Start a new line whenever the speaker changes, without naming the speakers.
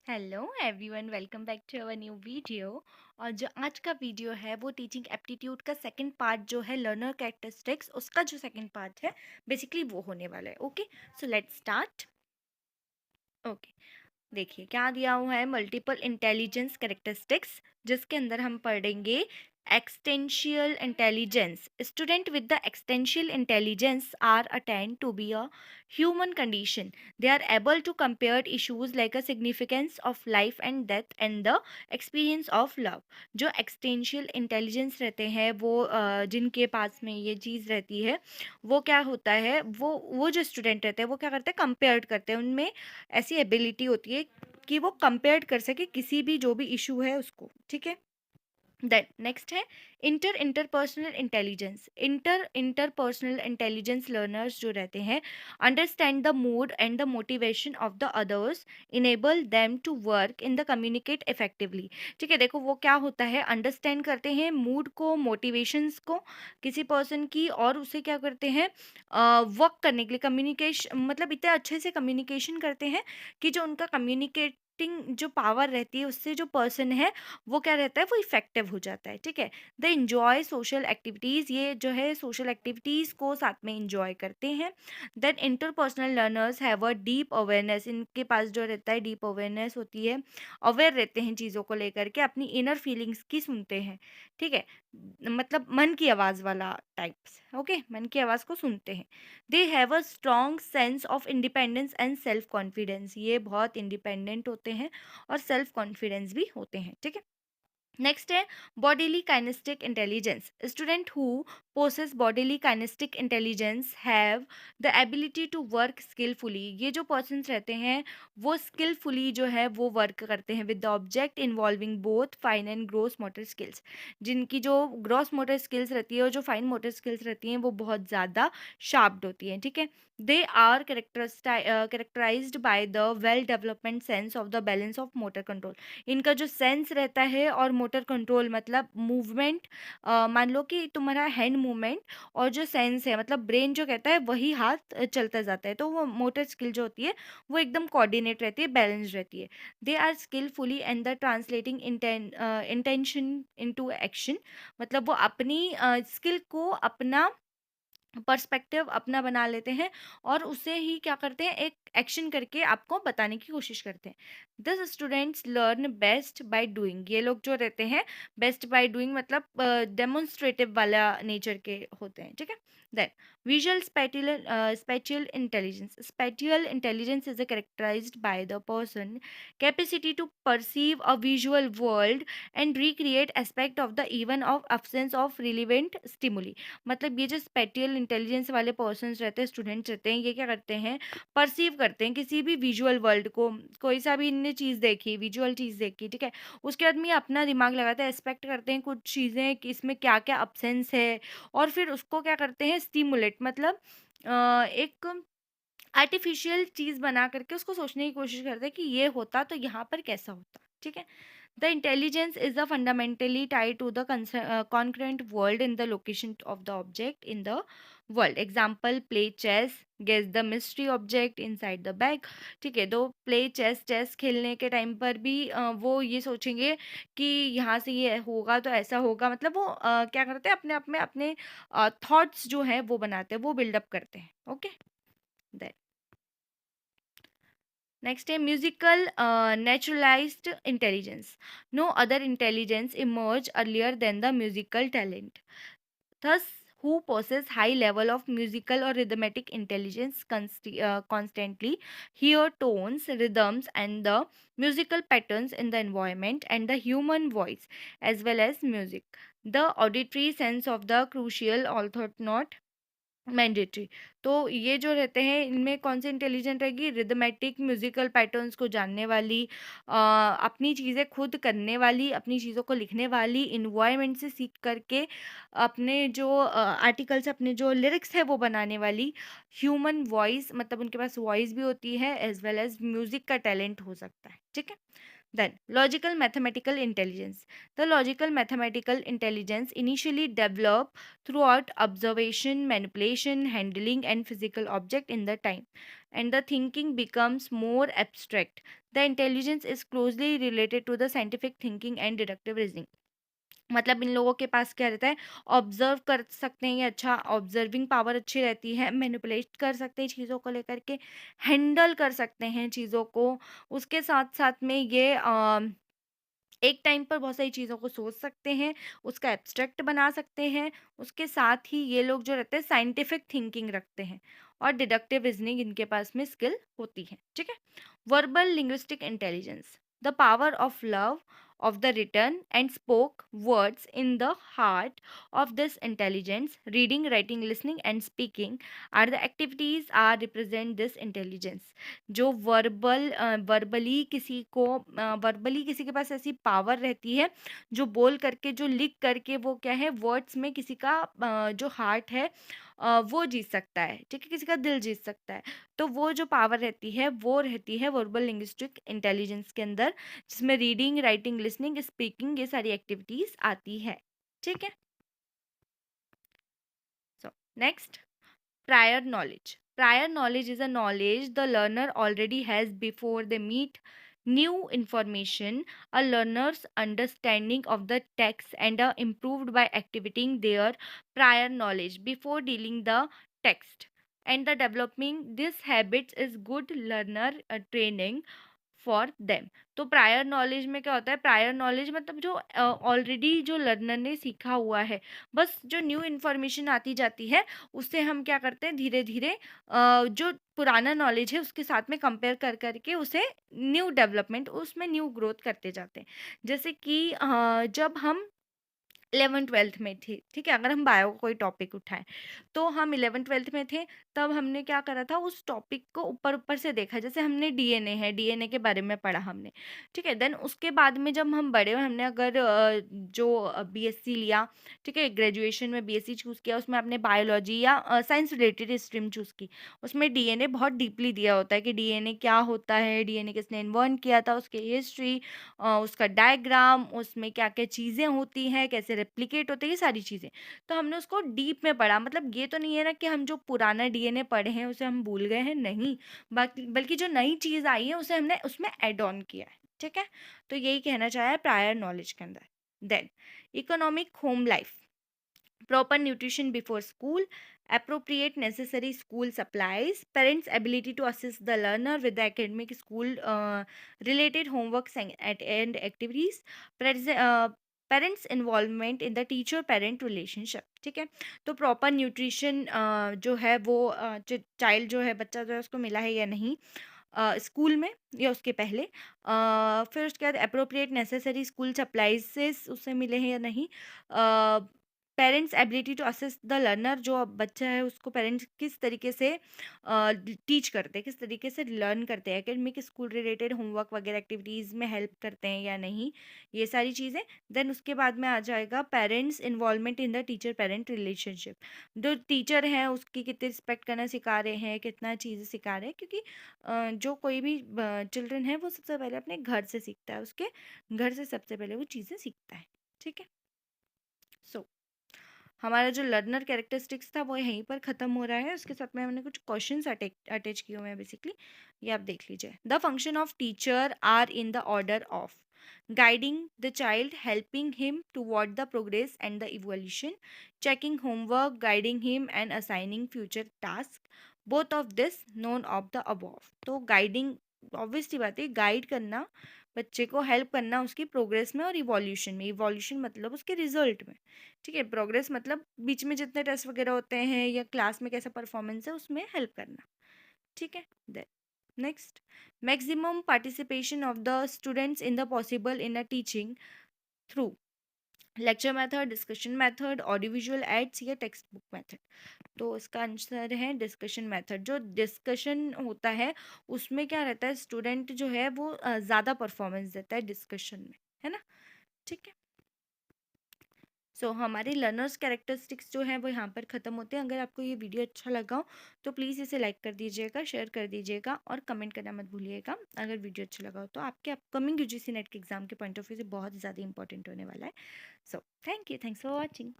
Hello everyone, welcome back to our new video. और जो आज का वीडियो है वो टीचिंग एप्टीट्यूड का सेकंड पार्ट जो है लर्नर कैरेक्टरिस्टिक्स, उसका जो सेकंड पार्ट है बेसिकली वो होने वाला है। Okay, so let's start. Okay, देखिए क्या दिया हुआ है, मल्टीपल इंटेलिजेंस कैरेक्टरिस्टिक्स, जिसके अंदर हम पढ़ेंगे existential intelligence. Student with the existential intelligence are attend to be a human condition. They are able to compare issues like a significance of life and death and the experience of love. जो existential intelligence रहते हैं वो जिनके पास में ये चीज़ रहती है, वो क्या होता है, वो जो स्टूडेंट रहते हैं वो क्या करते हैं, कंपेयर करते हैं। उनमें ऐसी एबिलिटी होती है कि वो कंपेयर कर सके किसी भी जो भी इशू है उसको। ठीक है, देन नेक्स्ट है interpersonal intelligence. Interpersonal intelligence learners जो रहते हैं understand the mood and the motivation of the others, enable them to work in the communicate effectively. ठीक है, देखो वो क्या होता है, अंडरस्टैंड करते हैं मूड को, मोटिवेशंस को किसी पर्सन की, और उसे क्या करते हैं, वर्क करने के लिए कम्युनिकेशन, मतलब इतने अच्छे से कम्युनिकेशन करते हैं कि जो उनका कम्युनिकेटिंग जो पावर रहती है उससे जो पर्सन है वो क्या रहता है, वो इफेक्टिव हो जाता है। ठीक है, द इंजॉय सोशल एक्टिविटीज़, ये जो है सोशल एक्टिविटीज़ को साथ में इंजॉय करते हैं। Then interpersonal learners have a deep awareness, इनके पास जो रहता है डीप अवेयरनेस होती है, अवेयर रहते हैं चीज़ों को लेकर के, अपनी इनर फीलिंग्स की सुनते हैं। ठीक है, मतलब मन की आवाज़ वाला टाइप्स। ओके, मन की आवाज़ को सुनते हैं। They have a strong sense of independence and self confidence, ये बहुत इंडिपेंडेंट होते हैं और सेल्फ कॉन्फिडेंस भी होते हैं। ठीक है, नेक्स्ट है bodily kinesthetic intelligence. Student who possess bodily kinesthetic intelligence have the ability to work skilfully, ये जो पर्सन्स रहते हैं वो स्किलफुली जो है वो वर्क करते हैं with the object involving both fine and gross motor skills. जिनकी जो ग्रॉस मोटर स्किल्स रहती है और जो फाइन मोटर स्किल्स रहती हैं वो बहुत ज़्यादा शार्प्ड होती हैं। ठीक है, they are characterised by the well development sense of the balance of motor control. इनका जो सेंस रहता है और मोटर कंट्रोल मतलब मूवमेंट, मान लो कि तुम्हारा हैंड मूवमेंट और जो सेंस है मतलब ब्रेन जो कहता है वही हाथ चलता जाता है, तो वो मोटर स्किल जो होती है वो एकदम कोऑर्डिनेट रहती है, बैलेंस रहती है। They are skilfully and the translating intention into action, मतलब वो अपनी स्किल को अपना पर्सपेक्टिव अपना बना लेते हैं और उसे ही क्या करते हैं, एक एक्शन करके आपको बताने की कोशिश करते हैं। This students learn best by doing, ये लोग जो रहते हैं बेस्ट बाय डूइंग मतलब डेमोन्स्ट्रेटिव वाला नेचर के होते हैं। ठीक है, then visual spatial intelligence. Spatial intelligence is characterised by the person capacity to perceive a visual world and recreate aspect of the even of absence of relevant stimuli. मतलब ये जो स्पेटियल इंटेलिजेंस वाले persons रहते हैं, students रहते हैं, ये क्या करते हैं, परसीव करते हैं किसी भी विजुअल वर्ल्ड को। कोई सा भी इनने चीज़ देखी, विजुअल चीज़ देखी, ठीक है, उसके बाद में ये अपना दिमाग लगाते हैं, एक्सपेक्ट करते हैं कुछ चीज़ें कि इसमें क्या क्या अब्सेंस है, और फिर उसको क्या करते हैं, स्टिमुलेट मतलब एक आर्टिफिशियल चीज़ बना करके उसको सोचने की कोशिश करते हैं कि ये होता तो यहाँ पर कैसा होता। ठीक है, the intelligence is the fundamentally tied to the concurrent world in the location of the object in the world. Example, play chess, guess the mystery object inside the bag. ठीक है, तो प्ले चेस, चेस खेलने के time पर भी वो ये सोचेंगे कि यहाँ से ये होगा तो ऐसा होगा, मतलब वो क्या करते हैं, अपने आप में अपने थॉट्स जो हैं वो बनाते हैं, वो बिल्डअप करते हैं। ओके, दैट नेक्स्ट है musical naturalised intelligence. No other intelligence emerge earlier than the musical talent. Thus, who possess high level of musical or rhythmic intelligence constantly hear tones, rhythms, and the musical patterns in the environment and the human voice as well as music. The auditory sense of the crucial, although not mandatory. तो ये जो रहते हैं इनमें कौन सी intelligent रहेगी, rhythmic musical patterns को जानने वाली, अपनी चीज़ें खुद करने वाली, अपनी चीज़ों को लिखने वाली, इन्वायरमेंट से सीख करके अपने जो आर्टिकल्स, अपने जो लिरिक्स है वो बनाने वाली, ह्यूमन वॉइस मतलब उनके पास वॉइस भी होती है एज वेल एज म्यूजिक का टैलेंट हो सकता है। ठीक है, Then, logical mathematical intelligence. The logical mathematical intelligence initially developed throughout observation, manipulation, handling, and physical object in the time, and the thinking becomes more abstract. The intelligence is closely related to the scientific thinking and deductive reasoning. मतलब इन लोगों के पास क्या रहता है, observe कर सकते हैं, ये अच्छा ऑब्जर्विंग पावर अच्छी रहती है, मैनिपुलेट कर सकते हैं चीज़ों को लेकर के, हैंडल कर सकते हैं चीज़ों को, उसके साथ साथ में ये एक टाइम पर बहुत सारी चीज़ों को सोच सकते हैं, उसका एब्स्ट्रैक्ट बना सकते हैं, उसके साथ ही ये लोग जो रहते हैं साइंटिफिक थिंकिंग रखते हैं और डिडक्टिव रीजनिंग इनके पास में स्किल होती है, ठीक है। Verbal linguistic intelligence, the power of love of the written and spoke words in the heart of this intelligence. Reading, writing, listening and speaking are the activities are represent this intelligence. जो verbally किसी के पास ऐसी power रहती है, जो बोल करके, जो लिख करके, वो क्या है, वर्ड्स में किसी का जो हार्ट है वो जीत सकता है, ठीक है, किसी का दिल जीत सकता है। तो वो जो पावर रहती है वो रहती है वर्बल लिंग्विस्टिक इंटेलिजेंस के अंदर, जिसमें रीडिंग, राइटिंग, लिसनिंग, स्पीकिंग ये सारी एक्टिविटीज आती है, ठीक है। So next, prior knowledge. Prior knowledge is a knowledge the learner already has before they meet new information. A learner's understanding of the text and improved by activating their prior knowledge before dealing the text. And the developing this habits is good learner training for them. तो prior knowledge में क्या होता है, prior knowledge मतलब जो already जो learner ने सीखा हुआ है, बस जो न्यू इन्फॉर्मेशन आती जाती है उससे हम क्या करते हैं, धीरे धीरे जो पुराना नॉलेज है उसके साथ में कंपेयर कर करके उसे न्यू डेवलपमेंट, उसमें न्यू ग्रोथ करते जाते हैं। जैसे कि जब हम 11th-12th में थी, ठीक है, अगर हम बायो का कोई टॉपिक उठाएं, तो हम 11th-12th में थे, तब हमने क्या करा था, उस टॉपिक को ऊपर ऊपर से देखा। जैसे हमने डीएनए है, डीएनए के बारे में पढ़ा हमने, ठीक है। देन उसके बाद में जब हम बड़े हुए, हमने अगर जो बीएससी लिया, ठीक है, ग्रेजुएशन में बीएससी चूज़ किया, उसमें आपने बायोलॉजी या साइंस रिलेटेड स्ट्रीम चूज़ की, उसमें डीएनए बहुत डीपली दिया होता है कि डीएनए क्या होता है, डीएनए किसने इन्वेंट किया था, उसकी हिस्ट्री, उसका डायग्राम, उसमें क्या-क्या चीज़ें होती हैं, कैसे रेप्लिकेट होते हैं, ये सारी चीज़ें। तो हमने उसको डीप में पढ़ा, मतलब ये तो नहीं है ना कि हम जो पुराना डीएनए पढ़े हैं उसे हम भूल गए हैं, नहीं। बाकी बल्कि जो नई चीज़ आई है उसे हमने उसमें ऐड ऑन किया है, ठीक है? तो यही कहना चाहा है प्रायर नॉलेज के अंदर। Then economic home life, proper nutrition before school, appropriate necessary school supplies, parents' ability to assist the learner with the academic school related homeworks and activities, parents involvement in the teacher parent relationship, ठीक है। तो proper nutrition जो है वो child जो है, बच्चा जो है, उसको मिला है या नहीं स्कूल में या उसके पहले, फिर उसके बाद अप्रोप्रिएट नेसेसरी स्कूल सप्लाइजेस उससे मिले हैं या नहीं, parents ability to assist the learner, जो अब बच्चा है उसको पेरेंट्स किस तरीके से टीच करते हैं, किस तरीके से लर्न करते हैं, एकेडमिक स्कूल रिलेटेड होमवर्क वगैरह एक्टिविटीज़ में हेल्प करते हैं या नहीं, ये सारी चीज़ें। देन उसके बाद में आ जाएगा parents involvement in the teacher parent relationship, जो टीचर हैं उसकी कितनी रिस्पेक्ट करना सिखा रहे हैं, कितना चीज़ें सिखा रहे हैं, क्योंकि जो कोई भी चिल्ड्रन है वो सबसे पहले अपने घर से सीखता है, उसके घर से सबसे पहले वो चीज़ें सीखता है, ठीक है। सो हमारा जो लर्नर कैरेक्टरिस्टिक्स था वो यहीं पर ख़त्म हो रहा है। उसके साथ में हमने कुछ क्वेश्चंस अटैच किए हुए हैं बेसिकली, ये आप देख लीजिए। The function of teacher are in the order of guiding the child, helping him toward the progress and the evolution, checking homework, guiding him and assigning future task, both of this none of the above. तो guiding, obviously बात है, guide करना, बच्चे को help करना उसकी progress में और इवोल्यूशन में, इवोल्यूशन मतलब उसके रिजल्ट में, ठीक है। प्रोग्रेस मतलब बीच में जितने टेस्ट वगैरह होते हैं या क्लास में कैसा परफॉर्मेंस है उसमें हेल्प करना, ठीक है। Then next, maximum participation of the students in the possible in a teaching through lecture method, discussion method, audio visual aids या टेक्स्ट बुक मेथड। तो इसका आंसर है डिस्कशन मेथड। जो डिस्कशन होता है उसमें क्या रहता है, स्टूडेंट जो है वो ज़्यादा परफॉर्मेंस देता है डिस्कशन में, है ना, ठीक है। सो हमारे लर्नर्स कैरेक्टरिस्टिक्स जो हैं वो यहाँ पर ख़त्म होते हैं। अगर आपको ये वीडियो अच्छा लगा हो तो प्लीज़ इसे लाइक कर दीजिएगा, शेयर कर दीजिएगा और कमेंट करना मत भूलिएगा अगर वीडियो अच्छा लगा हो तो। आपके अपकमिंग यूजीसी नेट के एग्ज़ाम के पॉइंट ऑफ व्यू से बहुत ज़्यादा इंपॉर्टेंट होने वाला है। So thank you, thanks for watching.